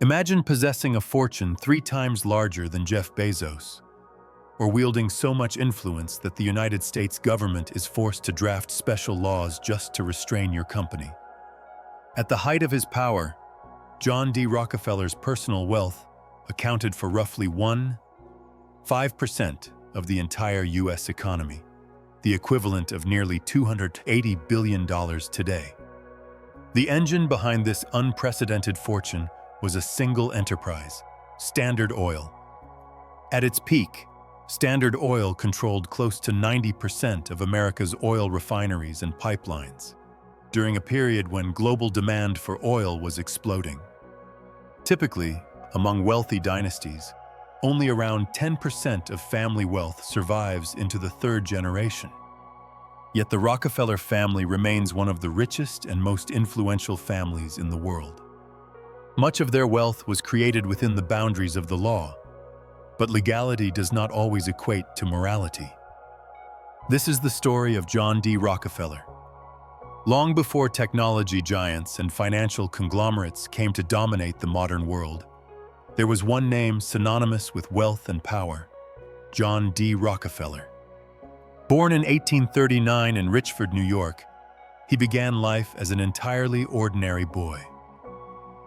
Imagine possessing a fortune 3 times larger than Jeff Bezos, or wielding so much influence that the United States government is forced to draft special laws just to restrain your company. At the height of his power, John D. Rockefeller's personal wealth accounted for roughly 1.5% of the entire U.S. economy, the equivalent of nearly $280 billion today. The engine behind this unprecedented fortune was a single enterprise, Standard Oil. At its peak, Standard Oil controlled close to 90% of America's oil refineries and pipelines, during a period when global demand for oil was exploding. Typically, among wealthy dynasties, only around 10% of family wealth survives into the third generation. Yet the Rockefeller family remains one of the richest and most influential families in the world. Much of their wealth was created within the boundaries of the law, but legality does not always equate to morality. This is the story of John D. Rockefeller. Long before technology giants and financial conglomerates came to dominate the modern world, there was one name synonymous with wealth and power: John D. Rockefeller. Born in 1839 in Richford, New York, he began life as an entirely ordinary boy.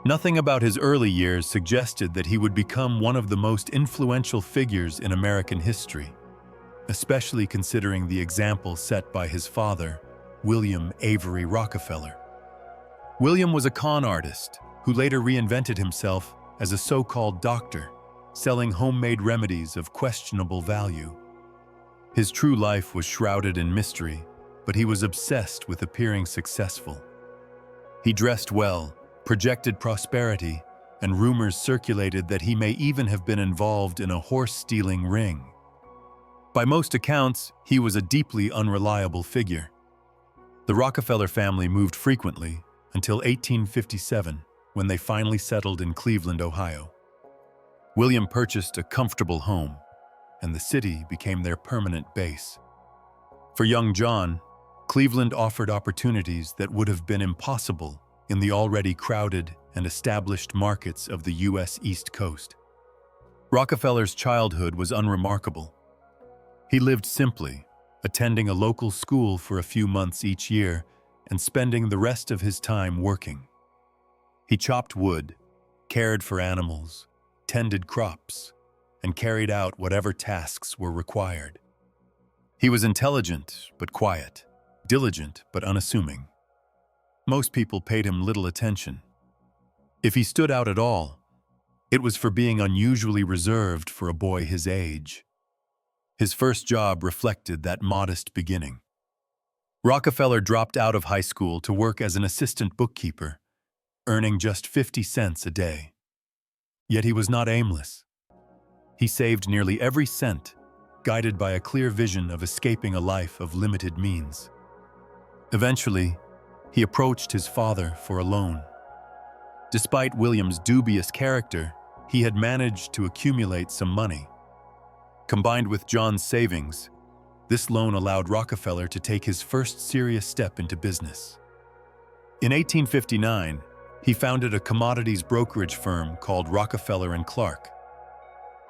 Nothing about his early years suggested that he would become one of the most influential figures in American history, especially considering the example set by his father, William Avery Rockefeller. William was a con artist who later reinvented himself as a so-called doctor, selling homemade remedies of questionable value. His true life was shrouded in mystery, but he was obsessed with appearing successful. He dressed well, projected prosperity, and rumors circulated that he may even have been involved in a horse-stealing ring. By most accounts, he was a deeply unreliable figure. The Rockefeller family moved frequently until 1857, when they finally settled in Cleveland, Ohio. William purchased a comfortable home, and the city became their permanent base. For young John, Cleveland offered opportunities that would have been impossible in the already crowded and established markets of the U.S. East Coast. Rockefeller's childhood was unremarkable. He lived simply, attending a local school for a few months each year and spending the rest of his time working. He chopped wood, cared for animals, tended crops, and carried out whatever tasks were required. He was intelligent but quiet, diligent but unassuming. Most people paid him little attention. If he stood out at all, it was for being unusually reserved for a boy his age. His first job reflected that modest beginning. Rockefeller dropped out of high school to work as an assistant bookkeeper, earning just 50 cents a day. Yet he was not aimless. He saved nearly every cent, guided by a clear vision of escaping a life of limited means. Eventually, he approached his father for a loan. Despite William's dubious character, he had managed to accumulate some money. Combined with John's savings, this loan allowed Rockefeller to take his first serious step into business. In 1859, he founded a commodities brokerage firm called Rockefeller and Clark.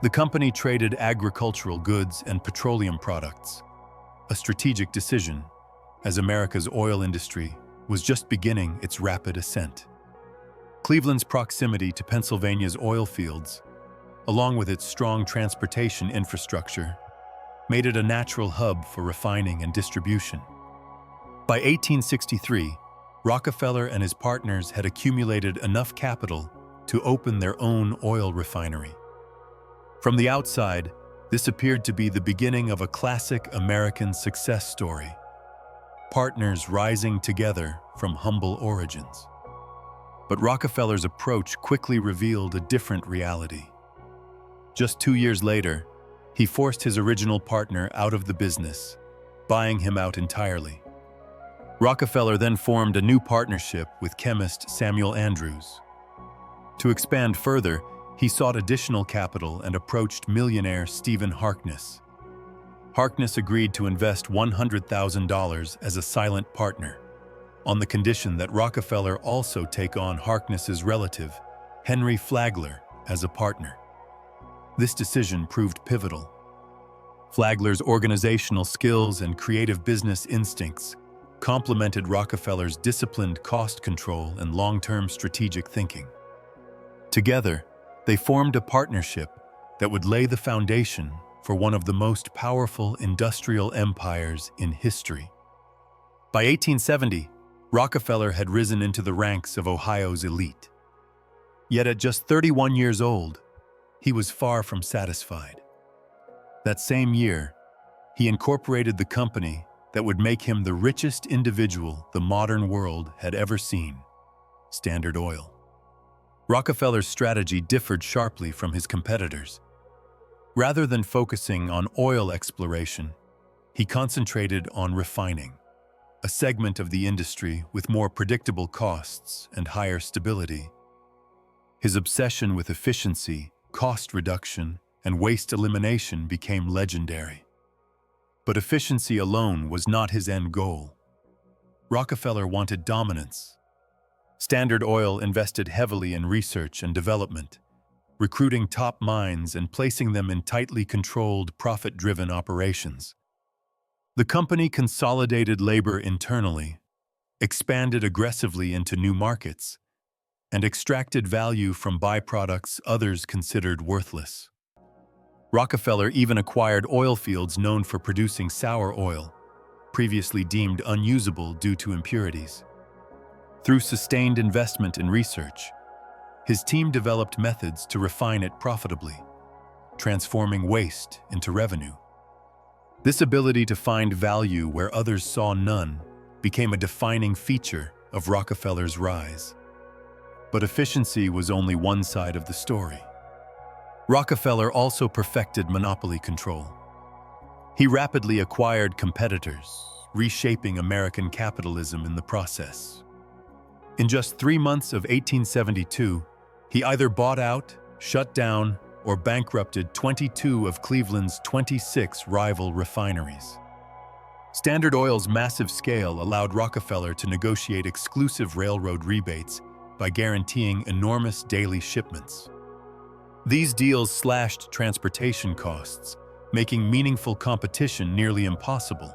The company traded agricultural goods and petroleum products, a strategic decision, as America's oil industry was just beginning its rapid ascent. Cleveland's proximity to Pennsylvania's oil fields, along with its strong transportation infrastructure, made it a natural hub for refining and distribution. By 1863, Rockefeller and his partners had accumulated enough capital to open their own oil refinery. From the outside, this appeared to be the beginning of a classic American success story. Partners rising together from humble origins. But Rockefeller's approach quickly revealed a different reality. Just 2 years later, he forced his original partner out of the business, buying him out entirely. Rockefeller then formed a new partnership with chemist Samuel Andrews. To expand further, he sought additional capital and approached millionaire Stephen Harkness. Harkness agreed to invest $100,000 as a silent partner, on the condition that Rockefeller also take on Harkness's relative, Henry Flagler as a partner. This decision proved pivotal. Flagler's organizational skills and creative business instincts complemented Rockefeller's disciplined cost control and long-term strategic thinking. Together, they formed a partnership that would lay the foundation for one of the most powerful industrial empires in history. By 1870, Rockefeller had risen into the ranks of Ohio's elite. Yet at just 31 years old, he was far from satisfied. That same year, he incorporated the company that would make him the richest individual the modern world had ever seen, Standard Oil. Rockefeller's strategy differed sharply from his competitors. Rather than focusing on oil exploration, he concentrated on refining, a segment of the industry with more predictable costs and higher stability. His obsession with efficiency, cost reduction, and waste elimination became legendary. But efficiency alone was not his end goal. Rockefeller wanted dominance. Standard Oil invested heavily in research and development, recruiting top minds and placing them in tightly controlled, profit-driven operations. The company consolidated labor internally, expanded aggressively into new markets, and extracted value from byproducts others considered worthless. Rockefeller even acquired oil fields known for producing sour oil, previously deemed unusable due to impurities. Through sustained investment in research, his team developed methods to refine it profitably, transforming waste into revenue. This ability to find value where others saw none became a defining feature of Rockefeller's rise. But efficiency was only one side of the story. Rockefeller also perfected monopoly control. He rapidly acquired competitors, reshaping American capitalism in the process. In just 3 months of 1872, he either bought out, shut down, or bankrupted 22 of Cleveland's 26 rival refineries. Standard Oil's massive scale allowed Rockefeller to negotiate exclusive railroad rebates by guaranteeing enormous daily shipments. These deals slashed transportation costs, making meaningful competition nearly impossible.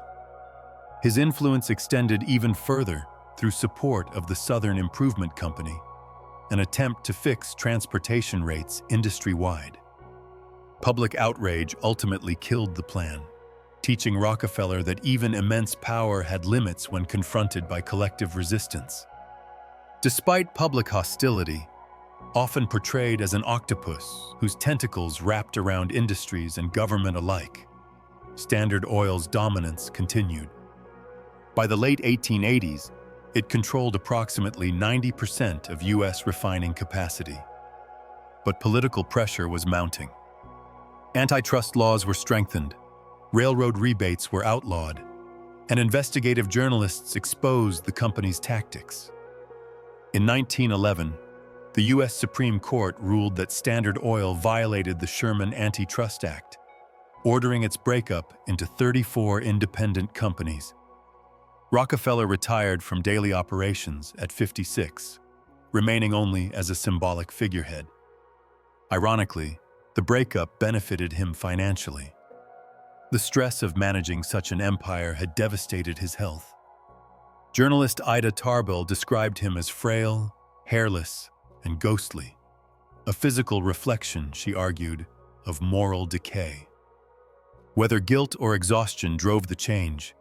His influence extended even further through support of the Southern Improvement Company, an attempt to fix transportation rates industry-wide. Public outrage ultimately killed the plan, teaching Rockefeller that even immense power had limits when confronted by collective resistance. Despite public hostility, often portrayed as an octopus whose tentacles wrapped around industries and government alike, Standard Oil's dominance continued. By the late 1880s, it controlled approximately 90% of U.S. refining capacity. But political pressure was mounting. Antitrust laws were strengthened, railroad rebates were outlawed, and investigative journalists exposed the company's tactics. In 1911, the U.S. Supreme Court ruled that Standard Oil violated the Sherman Antitrust Act, ordering its breakup into 34 independent companies. Rockefeller retired from daily operations at 56, remaining only as a symbolic figurehead. Ironically, the breakup benefited him financially. The stress of managing such an empire had devastated his health. Journalist Ida Tarbell described him as frail, hairless, and ghostly, a physical reflection, she argued, of moral decay. Whether guilt or exhaustion drove the change,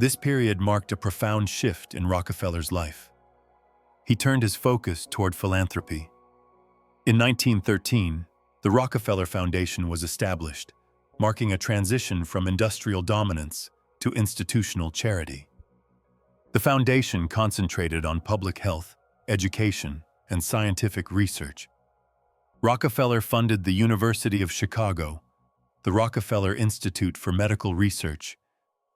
this period marked a profound shift in Rockefeller's life. He turned his focus toward philanthropy. In 1913, the Rockefeller Foundation was established, marking a transition from industrial dominance to institutional charity. The foundation concentrated on public health, education, and scientific research. Rockefeller funded the University of Chicago, the Rockefeller Institute for Medical Research,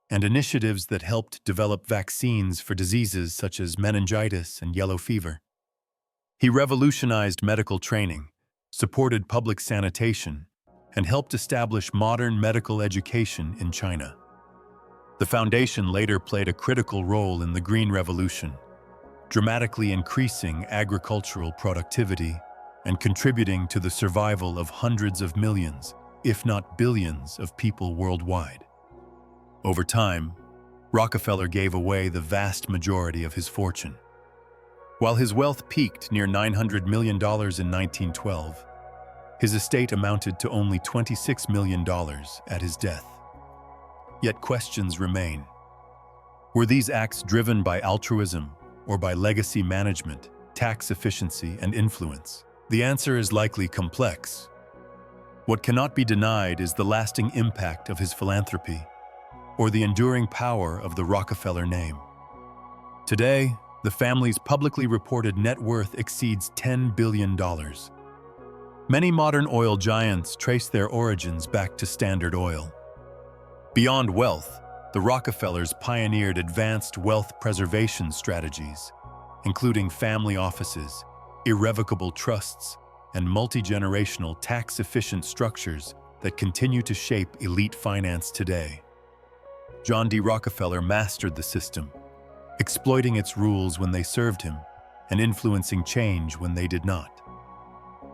and initiatives that helped develop vaccines for diseases such as meningitis and yellow fever. He revolutionized medical training, supported public sanitation, and helped establish modern medical education in China. The foundation later played a critical role in the Green Revolution, dramatically increasing agricultural productivity and contributing to the survival of hundreds of millions, if not billions, of people worldwide. Over time, Rockefeller gave away the vast majority of his fortune. While his wealth peaked near $900 million in 1912, his estate amounted to only $26 million at his death. Yet questions remain. Were these acts driven by altruism or by legacy management, tax efficiency, and influence? The answer is likely complex. What cannot be denied is the lasting impact of his philanthropy or the enduring power of the Rockefeller name. Today, the family's publicly reported net worth exceeds $10 billion. Many modern oil giants trace their origins back to Standard Oil. Beyond wealth, the Rockefellers pioneered advanced wealth preservation strategies, including family offices, irrevocable trusts, and multi-generational tax-efficient structures that continue to shape elite finance today. John D. Rockefeller mastered the system, exploiting its rules when they served him and influencing change when they did not.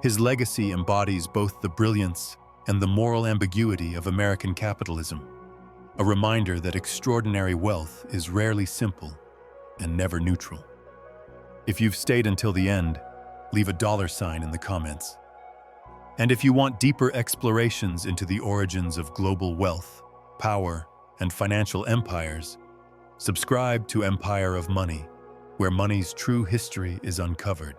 His legacy embodies both the brilliance and the moral ambiguity of American capitalism, a reminder that extraordinary wealth is rarely simple and never neutral. If you've stayed until the end, leave a $sign in the comments. And if you want deeper explorations into the origins of global wealth, power, and financial empires, subscribe to Empire of Money, where money's true history is uncovered.